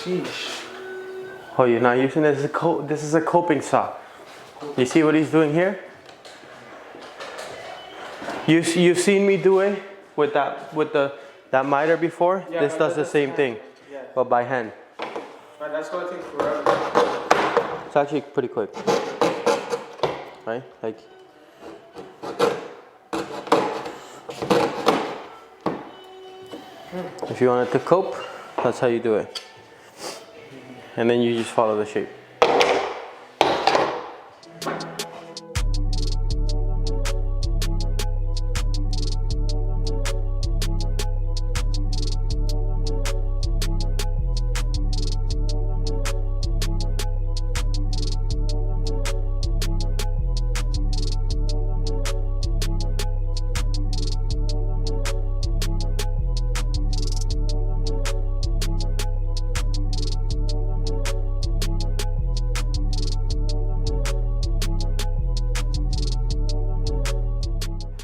Sheesh. Oh, you're not using this as a this is a coping saw. You see what he's doing here? You've seen me do it with that miter before? Yeah, this does the same thing, yeah. but by hand. But that's gonna take forever. It's actually pretty quick, right? Like, if you want it to cope, that's how you do it. And then you just follow the shape.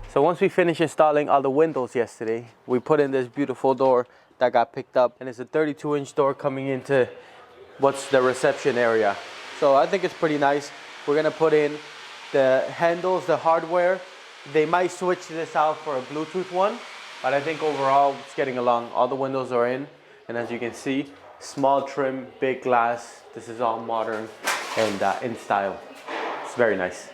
So once we finished installing all the windows yesterday, we put in this beautiful door that got picked up, and it's a 32-inch door coming into what's the reception area. So I think it's pretty nice. We're gonna put in the handles, the hardware. They might switch this out for a Bluetooth one, but I think overall it's getting along. All the windows are in, and as you can see, small trim, big glass. This is all modern and in style. It's very nice.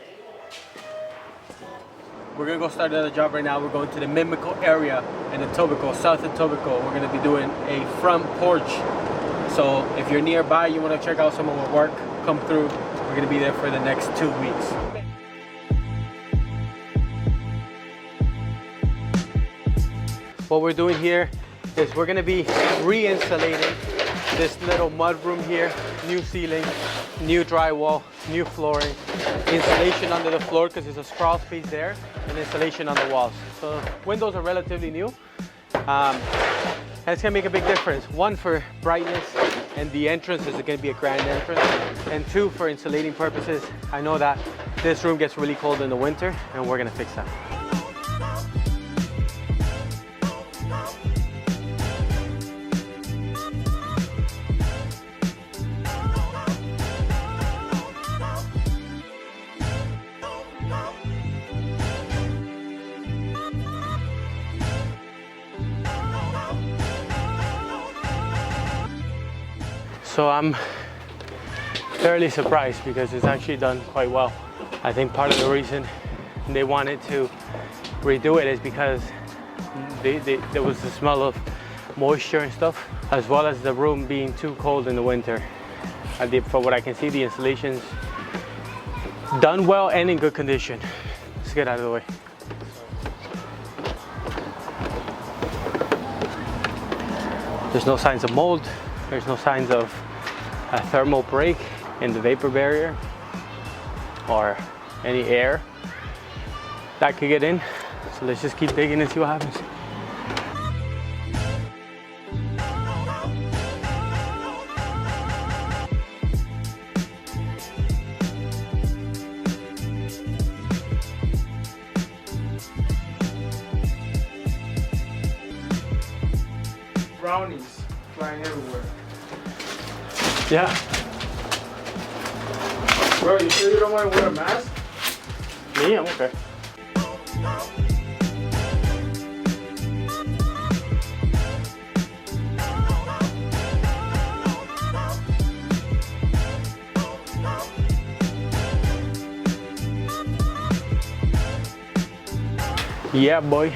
We're gonna go start another job right now. We're going to the Mimico area in Etobicoke, south of Etobicoke. We're gonna be doing a front porch. So if you're nearby, you wanna check out some of our work, come through. We're gonna be there for the next 2 weeks. What we're doing here is we're gonna be re-insulating this little mud room here, new ceiling, new drywall, new flooring, insulation under the floor because there's a crawl space there, and insulation on the walls. So windows are relatively new, and it's gonna make a big difference. One, for brightness, and the entrance is gonna be a grand entrance, and two, for insulating purposes. I know that this room gets really cold in the winter, and we're gonna fix that. So I'm fairly surprised because it's actually done quite well. I think part of the reason they wanted to redo it is because there was the smell of moisture and stuff, as well as the room being too cold in the winter. From what I can see, the installation's done well and in good condition. Let's get out of the way. There's no signs of mold. There's no signs of a thermal break in the vapor barrier or any air that could get in. So let's just keep digging and see what happens. Brownies flying everywhere. Yeah. Bro, you sure you don't want to wear a mask? Me? I'm okay. Yeah, boy.